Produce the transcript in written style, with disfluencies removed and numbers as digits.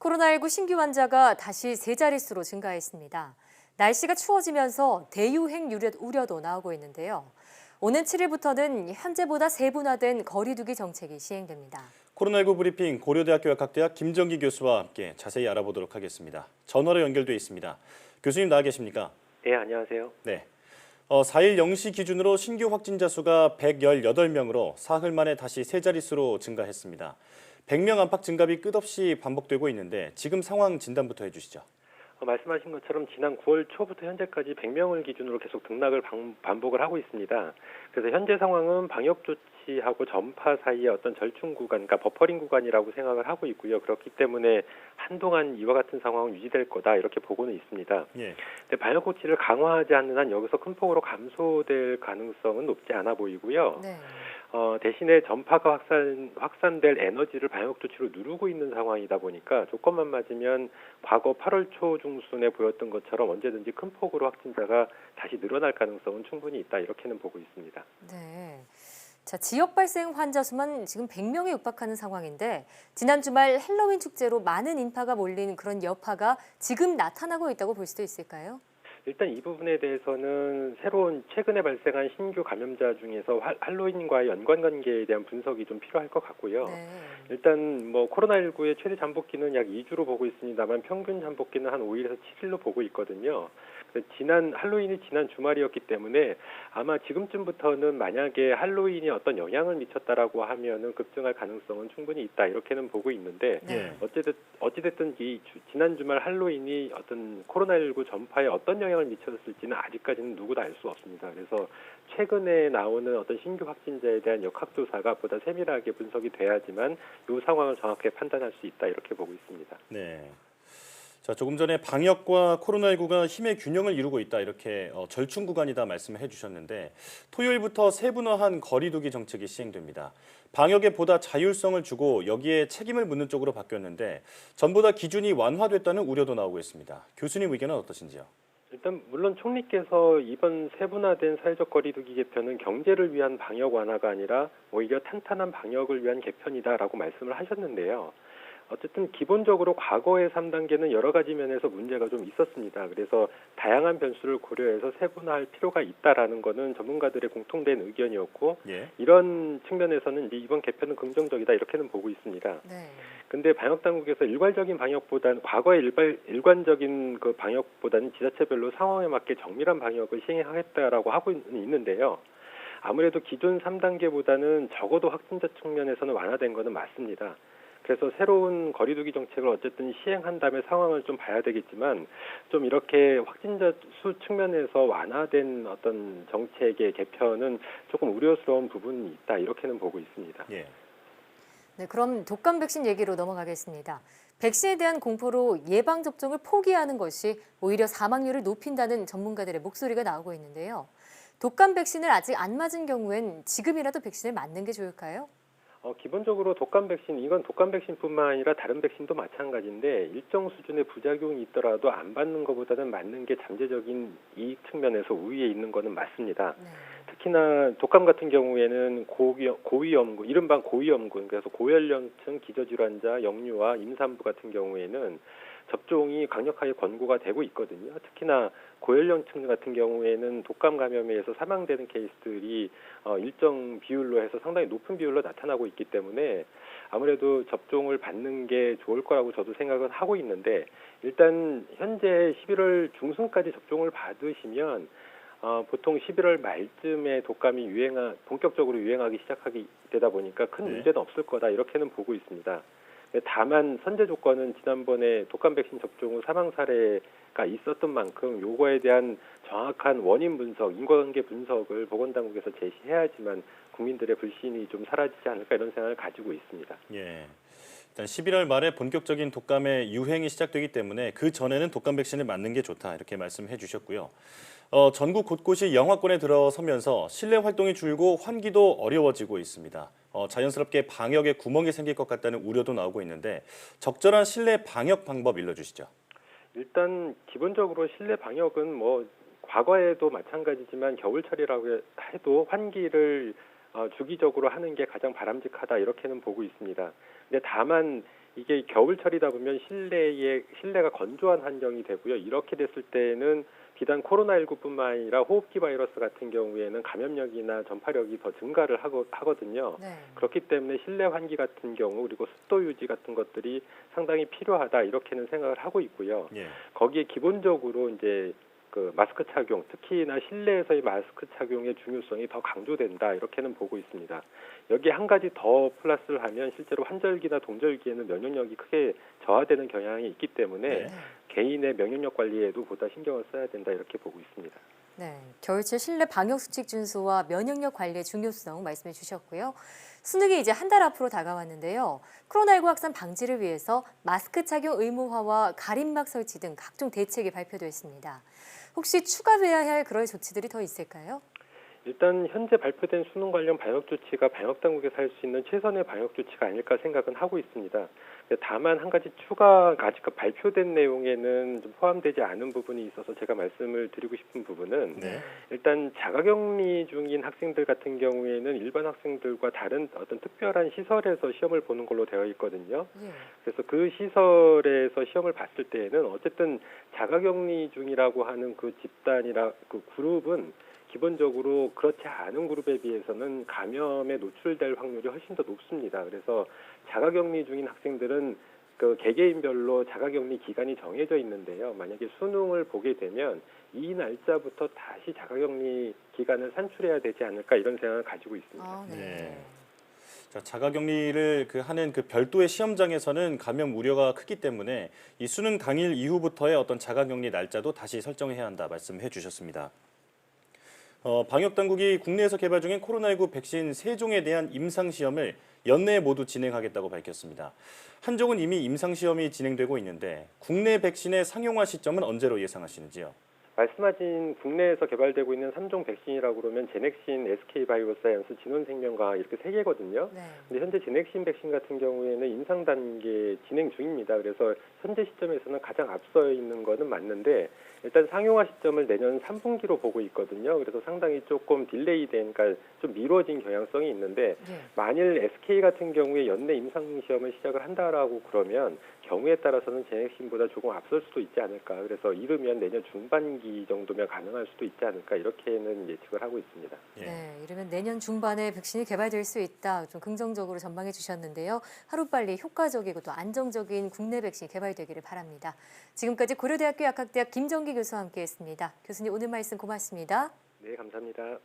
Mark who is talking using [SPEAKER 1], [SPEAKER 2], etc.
[SPEAKER 1] 코로나19 신규 환자가 다시 세 자릿수로 증가했습니다. 날씨가 추워지면서 대유행 우려도 나오고 있는데요. 오는 7일부터는 현재보다 세분화된 거리 두기 정책이 시행됩니다.
[SPEAKER 2] 코로나19 브리핑 고려대학교 약학대학 김정기 교수와 함께 자세히 알아보도록 하겠습니다. 전화로 연결돼 있습니다. 교수님 나와 계십니까?
[SPEAKER 3] 네, 안녕하세요.
[SPEAKER 2] 네. 4일 0시 기준으로 신규 확진자 수가 118명으로 사흘 만에 다시 세 자릿수로 증가했습니다. 100명 안팎 증가비 끝없이 반복되고 있는데 지금 상황 진단부터 해주시죠.
[SPEAKER 3] 말씀하신 것처럼 지난 9월 초부터 현재까지 100명을 기준으로 계속 등락을 반복을 하고 있습니다. 그래서 현재 상황은 방역 조치하고 전파 사이의 어떤 절충 구간, 그러니까 버퍼링 구간이라고 생각을 하고 있고요. 그렇기 때문에 한동안 이와 같은 상황은 유지될 거다 이렇게 보고는 있습니다.
[SPEAKER 2] 예.
[SPEAKER 3] 근데 방역 조치를 강화하지 않는 한 여기서 큰 폭으로 감소될 가능성은 높지 않아 보이고요.
[SPEAKER 1] 네.
[SPEAKER 3] 대신에 전파가 확산될 에너지를 방역 조치로 누르고 있는 상황이다 보니까 조건만 맞으면 과거 8월 초 중순에 보였던 것처럼 언제든지 큰 폭으로 확진자가 다시 늘어날 가능성은 충분히 있다 이렇게는 보고 있습니다.
[SPEAKER 1] 네. 자, 지역 발생 환자 수만 지금 100명에 육박하는 상황인데 지난 주말 헬로윈 축제로 많은 인파가 몰린 그런 여파가 지금 나타나고 있다고 볼 수도 있을까요?
[SPEAKER 3] 일단 이 부분에 대해서는 새로운 최근에 발생한 신규 감염자 중에서 할로윈과의 연관관계에 대한 분석이 좀 필요할 것 같고요.
[SPEAKER 1] 네.
[SPEAKER 3] 일단 코로나19의 최대 잠복기는 약 2주로 보고 있습니다만 평균 잠복기는 한 5일에서 7일로 보고 있거든요. 할로윈이 지난 주말이었기 때문에 아마 지금쯤부터는 만약에 할로윈이 어떤 영향을 미쳤다라고 하면은 급증할 가능성은 충분히 있다 이렇게는 보고 있는데
[SPEAKER 1] 네.
[SPEAKER 3] 어찌됐든 지난 주말 할로윈이 어떤 코로나19 전파에 어떤 영향을 미쳤을지는 아직까지는 누구도 알 수 없습니다. 그래서 최근에 나오는 어떤 신규 확진자에 대한 역학조사가 보다 세밀하게 분석이 돼야지만 이 상황을 정확하게 판단할 수 있다 이렇게 보고 있습니다.
[SPEAKER 2] 네. 자, 조금 전에 방역과 코로나19가 힘의 균형을 이루고 있다 이렇게 절충 구간이다 말씀해 주셨는데 토요일부터 세분화한 거리 두기 정책이 시행됩니다. 방역에 보다 자율성을 주고 여기에 책임을 묻는 쪽으로 바뀌었는데 전보다 기준이 완화됐다는 우려도 나오고 있습니다. 교수님 의견은 어떠신지요?
[SPEAKER 3] 일단 물론 총리께서 이번 세분화된 사회적 거리 두기 개편은 경제를 위한 방역 완화가 아니라 오히려 탄탄한 방역을 위한 개편이다라고 말씀을 하셨는데요. 어쨌든 기본적으로 과거의 3단계는 여러 가지 면에서 문제가 좀 있었습니다. 그래서 다양한 변수를 고려해서 세분화할 필요가 있다라는 것은 전문가들의 공통된 의견이었고
[SPEAKER 2] 예.
[SPEAKER 3] 이런 측면에서는 이번 개편은 긍정적이다 이렇게는 보고 있습니다.
[SPEAKER 1] 네.
[SPEAKER 3] 근데 방역 당국에서 일괄적인 방역보다는 과거의 일관적인 그 방역보다는 지자체별로 상황에 맞게 정밀한 방역을 시행하겠다라고 하고 있는데요. 아무래도 기존 3단계보다는 적어도 확진자 측면에서는 완화된 것은 맞습니다. 그래서 새로운 거리두기 정책을 어쨌든 시행한 다음에 상황을 좀 봐야 되겠지만 좀 이렇게 확진자 수 측면에서 완화된 어떤 정책의 개편은 조금 우려스러운 부분이 있다 이렇게는 보고 있습니다.
[SPEAKER 2] 예.
[SPEAKER 1] 네, 그럼 독감 백신 얘기로 넘어가겠습니다. 백신에 대한 공포로 예방 접종을 포기하는 것이 오히려 사망률을 높인다는 전문가들의 목소리가 나오고 있는데요. 독감 백신을 아직 안 맞은 경우엔 지금이라도 백신을 맞는 게 좋을까요?
[SPEAKER 3] 기본적으로 이건 독감 백신뿐만 아니라 다른 백신도 마찬가지인데 일정 수준의 부작용이 있더라도 안 받는 것보다는 맞는 게 잠재적인 이익 측면에서 우위에 있는 것은 맞습니다.
[SPEAKER 1] 네.
[SPEAKER 3] 특히나 독감 같은 경우에는 고위험군, 이른바 고위험군, 그래서 고연령층 기저질환자, 영유아, 임산부 같은 경우에는 접종이 강력하게 권고가 되고 있거든요. 특히나 고연령층 같은 경우에는 독감 감염에 의해서 사망되는 케이스들이 일정 비율로 해서 상당히 높은 비율로 나타나고 있기 때문에 아무래도 접종을 받는 게 좋을 거라고 저도 생각은 하고 있는데 일단 현재 11월 중순까지 접종을 받으시면 보통 11월 말쯤에 독감이 본격적으로 유행하기 시작하게 되다 보니까 큰
[SPEAKER 2] 네.
[SPEAKER 3] 문제는 없을 거다 이렇게는 보고 있습니다. 다만 선제 조건은 지난번에 독감 백신 접종 후 사망 사례가 있었던 만큼 요거에 대한 정확한 원인 분석, 인과관계 분석을 보건당국에서 제시해야지만 국민들의 불신이 좀 사라지지 않을까 이런 생각을 가지고 있습니다.
[SPEAKER 2] 예. 일단 11월 말에 본격적인 독감의 유행이 시작되기 때문에 그 전에는 독감 백신을 맞는 게 좋다 이렇게 말씀해 주셨고요. 전국 곳곳이 영하권에 들어서면서 실내 활동이 줄고 환기도 어려워지고 있습니다. 자연스럽게 방역에 구멍이 생길 것 같다는 우려도 나오고 있는데 적절한 실내 방역 방법 일러주시죠.
[SPEAKER 3] 일단 기본적으로 실내 방역은 과거에도 마찬가지지만 겨울철이라고 해도 환기를 주기적으로 하는 게 가장 바람직하다 이렇게는 보고 있습니다. 근데 다만 이게 겨울철이다 보면 실내가 건조한 환경이 되고요. 이렇게 됐을 때는 비단 코로나19뿐만 아니라 호흡기 바이러스 같은 경우에는 감염력이나 전파력이 더 증가를 하거든요.
[SPEAKER 1] 네.
[SPEAKER 3] 그렇기 때문에 실내 환기 같은 경우 그리고 습도 유지 같은 것들이 상당히 필요하다 이렇게는 생각을 하고 있고요.
[SPEAKER 2] 예.
[SPEAKER 3] 거기에 기본적으로 이제 그 마스크 착용, 특히나 실내에서의 마스크 착용의 중요성이 더 강조된다 이렇게는 보고 있습니다. 여기에 한 가지 더 플러스를 하면 실제로 환절기나 동절기에는 면역력이 크게 저하되는 경향이 있기 때문에
[SPEAKER 2] 네.
[SPEAKER 3] 개인의 면역력 관리에도 보다 신경을 써야 된다 이렇게 보고 있습니다.
[SPEAKER 1] 네, 겨울철 실내 방역 수칙 준수와 면역력 관리의 중요성 말씀해 주셨고요. 수능이 이제 한 달 앞으로 다가왔는데요. 코로나19 확산 방지를 위해서 마스크 착용 의무화와 가림막 설치 등 각종 대책이 발표됐습니다. 혹시 추가돼야 할 그럴 조치들이 더 있을까요?
[SPEAKER 3] 일단 현재 발표된 수능 관련 방역 조치가 방역 당국에서 할 수 있는 최선의 방역 조치가 아닐까 생각은 하고 있습니다. 다만 한 가지 추가 아직 발표된 내용에는 좀 포함되지 않은 부분이 있어서 제가 말씀을 드리고 싶은 부분은
[SPEAKER 2] 네.
[SPEAKER 3] 일단 자가격리 중인 학생들 같은 경우에는 일반 학생들과 다른 어떤 특별한 시설에서 시험을 보는 걸로 되어 있거든요.
[SPEAKER 1] 예.
[SPEAKER 3] 그래서 그 시설에서 시험을 봤을 때에는 어쨌든 자가격리 중이라고 하는 그 집단이라 그 그룹은 기본적으로 그렇지 않은 그룹에 비해서는 감염에 노출될 확률이 훨씬 더 높습니다. 그래서 자가격리 중인 학생들은 그 개개인별로 자가격리 기간이 정해져 있는데요. 만약에 수능을 보게 되면 이 날짜부터 다시 자가격리 기간을 산출해야 되지 않을까 이런 생각을 가지고 있습니다.
[SPEAKER 1] 아, 네.
[SPEAKER 2] 네. 자, 자가격리를 하는 그 별도의 시험장에서는 감염 우려가 크기 때문에 이 수능 당일 이후부터의 어떤 자가격리 날짜도 다시 설정해야 한다 말씀해 주셨습니다. 방역 당국이 국내에서 개발 중인 코로나19 백신 3종에 대한 임상시험을 연내에 모두 진행하겠다고 밝혔습니다. 한쪽은 이미 임상시험이 진행되고 있는데 국내 백신의 상용화 시점은 언제로 예상하시는지요?
[SPEAKER 3] 말씀하신 국내에서 개발되고 있는 3종 백신이라고 그러면 제넥신, SK바이오사이언스, 진원생명과학 이렇게 3개거든요.
[SPEAKER 1] 네.
[SPEAKER 3] 근데 현재 제넥신 백신 같은 경우에는 임상 단계 진행 중입니다. 그래서 현재 시점에서는 가장 앞서 있는 거는 맞는데 일단 상용화 시점을 내년 3분기로 보고 있거든요. 그래서 상당히 조금 딜레이된, 그러니까 좀 미뤄진 경향성이 있는데
[SPEAKER 1] 예.
[SPEAKER 3] 만일 SK 같은 경우에 연내 임상 시험을 시작을 한다라고 그러면 경우에 따라서는 제넥신보다 조금 앞설 수도 있지 않을까. 그래서 이르면 내년 중반기 정도면 가능할 수도 있지 않을까. 이렇게는 예측을 하고 있습니다.
[SPEAKER 2] 예.
[SPEAKER 1] 네, 이러면 내년 중반에 백신이 개발될 수 있다. 좀 긍정적으로 전망해 주셨는데요. 하루빨리 효과적이고 또 안정적인 국내 백신 개발되기를 바랍니다. 지금까지 고려대학교 약학대학 김정기 교수와 함께했습니다. 교수님 오늘 말씀 고맙습니다.
[SPEAKER 3] 네, 감사합니다.